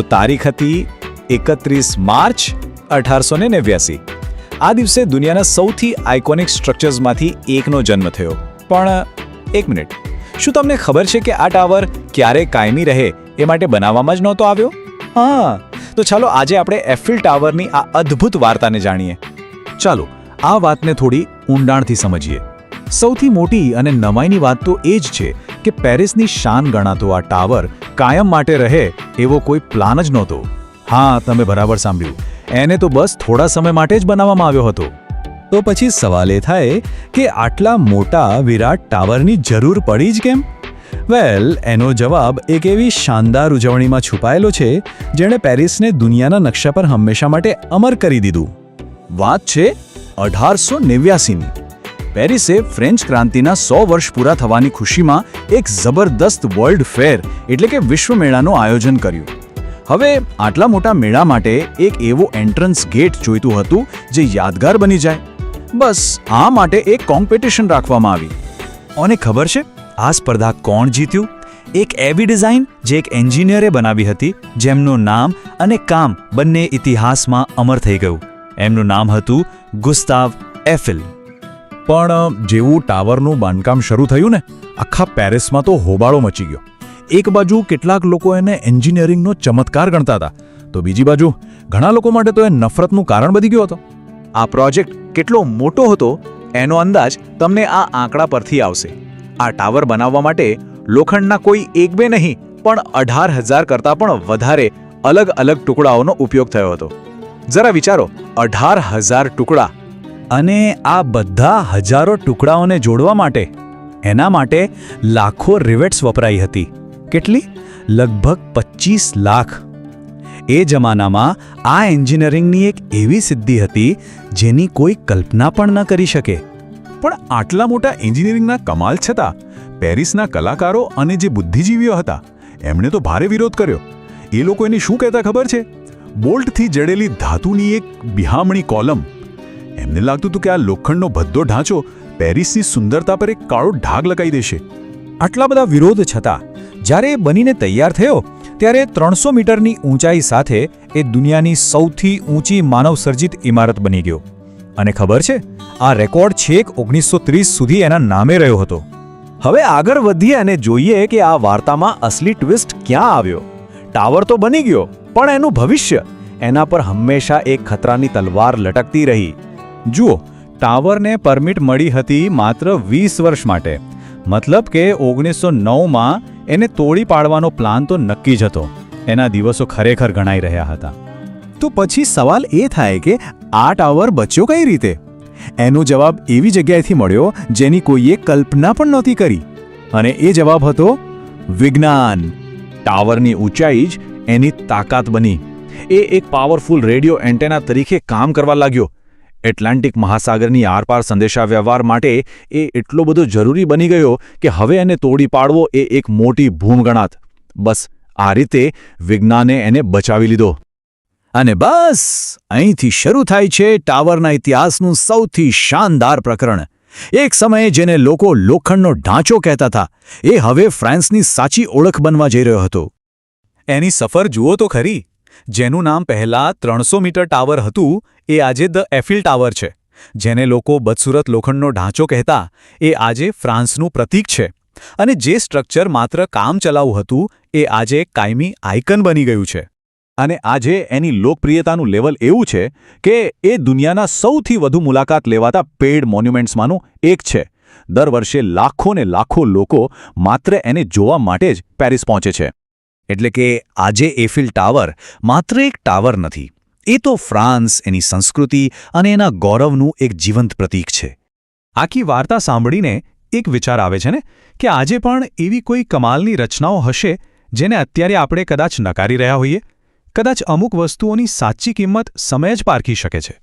તો તારીખ હતી 31 માર્ચ 1889. આ દિવસે દુનિયાના સૌથી આઇકોનિક સ્ટ્રક્ચર્સમાંથી એકનો જન્મ થયો. પણ એક મિનિટ, શું તમને ખબર છે કે આ ટાવર ક્યારે કાયમી રહે એ માટે બનાવવામાં જ નહોતો આવ્યો? હા, તો ચાલો આજે આપણે એફિલ ટાવરની આ અદ્ભુત વાર્તાને જાણીએ. ચાલો આ વાતને થોડી ઊંડાણથી સમજીએ. સૌથી મોટી અને નવાઈની વાત તો એ જ છે કે પેરિસની શાન ગણાતો આ ટાવર કાયમ માટે રહે એવો કોઈ પ્લાન જ નહોતો. હા, તમે બરાબર સાંભળ્યું. એને તો બસ થોડા સમય માટે જ બનાવવામાં આવ્યો હતો. તો પછી સવાલ એ થાય કે આટલા મોટા વિરાટ ટાવરની જરૂર પડી જ કેમ? વેલ, એનો જવાબ એક એવી શાનદાર ઉજવણીમાં છુપાયેલો છે જેણે પેરિસને દુનિયાના નકશા પર હંમેશા માટે અમર કરી દીધું. વાત છે 1889ની. પેરિસે ફ્રેન્ચ ક્રાંતિના 100 વર્ષ પૂરા થવાની ખુશીમાં એક જબરદસ્ત વર્લ્ડ ફેર એટલે કે વિશ્વ મેળાનું આયોજન કર્યું. હવે આટલા મોટા મેળા માટે એક એવો એન્ટ્રન્સ ગેટ જોઈતું હતું જે યાદગાર બની જાય. બસ આ માટે એક કોમ્પિટિશન રાખવામાં આવી. અને ખબર છે આ સ્પર્ધા કોણ જીત્યું? એક એવી ડિઝાઇન જે એક એન્જિનિયરે બનાવી હતી, જેમનું નામ અને કામ બંને ઇતિહાસમાં અમર થઈ ગયું. એમનું નામ હતું ગુસ્તાવ એફિલ. પણ જેવું ટાવરનું બાંધકામ શરૂ થયું ને, આખા પેરિસમાં તો હોબાળો મચી ગયો. એક બાજુ કેટલાક લોકો એને એન્જિનિયરિંગનો ચમત્કાર ગણતા હતા, તો બીજી બાજુ ઘણા લોકો માટે તો એ નફરતનું કારણ બની ગયો હતો. આ પ્રોજેક્ટ કેટલો મોટો હતો એનો અંદાજ તમને આ આંકડા પરથી આવશે. આ ટાવર બનાવવા માટે લોખંડના કોઈ એક બે નહીં પણ 18,000 કરતાં પણ વધારે અલગ અલગ ટુકડાઓનો ઉપયોગ થયો હતો. જરા વિચારો, 18,000 ટુકડા. અને આ બધા હજારો ટુકડાઓને જોડવા માટે એના માટે લાખો રિવેટ્સ વપરાઈ હતી. કેટલી? લગભગ 25 લાખ. એ જમાનામાં આ એન્જિનિયરિંગની એક એવી સિદ્ધિ હતી જેની કોઈ કલ્પના પણ ન કરી શકે. પણ આટલા મોટા એન્જિનિયરિંગના કમાલ છતાં પેરિસના કલાકારો અને જે બુદ્ધિજીવીઓ હતા એમણે તો ભારે વિરોધ કર્યો. એ લોકો એને શું કહેતા ખબર છે? બોલ્ટથી જડેલી ધાતુની એક બિહામણી કોલમ. એમને લાગતું હતું કે આ લોખંડનો ભદ્દો ઢાંચો પેરિસની સુંદરતા પર એક કાળો ઢાગ લગાવી દેશે. આટલા બધા વિરોધ છતાં જ્યારે એ બનીને તૈયાર થયો ત્યારે 300 મીટરની ઊંચાઈ સાથે એ દુનિયાની સૌથી ઊંચી માનવસર્જિત ઇમારત બની ગયો. અને ખબર છે, આ રેકોર્ડ છેક 1930 સુધી એના નામે રહ્યો હતો. હવે આગળ વધીએ અને જોઈએ કે આ વાર્તામાં અસલી ટ્વિસ્ટ ક્યાં આવ્યો. ટાવર તો બની ગયો, પણ એનું ભવિષ્ય, એના પર હંમેશા એક ખતરાની તલવાર લટકતી રહી. જુઓ, ટાવરને પરમિટ મળી હતી માત્ર 20 વર્ષ માટે. મતલબ કે 1909માં એને તોડી પાડવાનો પ્લાન તો નક્કી જ હતો. એના દિવસો ખરેખર ગણાઈ રહ્યા હતા. તો પછી સવાલ એ થાય કે આ ટાવર બચ્યો કઈ રીતે? એનો જવાબ એવી જગ્યાએથી મળ્યો જેની કોઈએ કલ્પના પણ નહોતી કરી. અને એ જવાબ હતો વિજ્ઞાન. ટાવરની ઊંચાઈ જ એની તાકાત બની. એ એક પાવરફુલ રેડિયો એન્ટેના તરીકે કામ કરવા લાગ્યો. એટલાન્ટિક મહાસાગરની આરપાર સંદેશાવ્યવહાર માટે એ એટલો બધો જરૂરી બની ગયો કે હવે એને તોડી પાડવો એ એક મોટી ભૂમ ગણાત. બસ આ રીતે વિજ્ઞાને એને બચાવી લીધો. અને બસ અહીંથી શરૂ થાય છે ટાવરના ઇતિહાસનું સૌથી શાનદાર પ્રકરણ. એક સમયે જેને લોકો લોખંડનો ઢાંચો કહેતા હતા, એ હવે ફ્રાન્સની સાચી ઓળખ બનવા જઈ રહ્યો હતો. એની સફર જુઓ તો ખરી. જેનું નામ પહેલાં 300 મીટર ટાવર હતું, એ આજે ધ એફિલ ટાવર છે. જેને લોકો બદસુરત લોખંડનો ઢાંચો કહેતા, એ આજે ફ્રાન્સનું પ્રતીક છે. અને જે સ્ટ્રક્ચર માત્ર કામચલાઉ હતું, એ આજે કાયમી આઇકન બની ગયું છે. અને આજે એની લોકપ્રિયતાનું લેવલ એવું છે કે એ દુનિયાના સૌથી વધુ મુલાકાત લેવાતા પેઇડ મોન્યુમેન્ટ્સમાંનું એક છે. દર વર્ષે લાખો ને લાખો લોકો માત્ર એને જોવા માટે જ પેરિસ પહોંચે છે. એટલે કે આજે એફિલ ટાવર માત્ર એક ટાવર નથી, એ તો ફ્રાન્સ, એની સંસ્કૃતિ અને એના ગૌરવનું એક જીવંત પ્રતીક છે. આખી વાર્તા સાંભળીને એક વિચાર આવે છે ને કે આજે પણ એવી કોઈ કમાલની રચનાઓ હશે જેને અત્યારે આપણે કદાચ નકારી રહ્યા હોઈએ. કદાચ અમુક વસ્તુઓની સાચી કિંમત સમય જ પારખી શકે છે.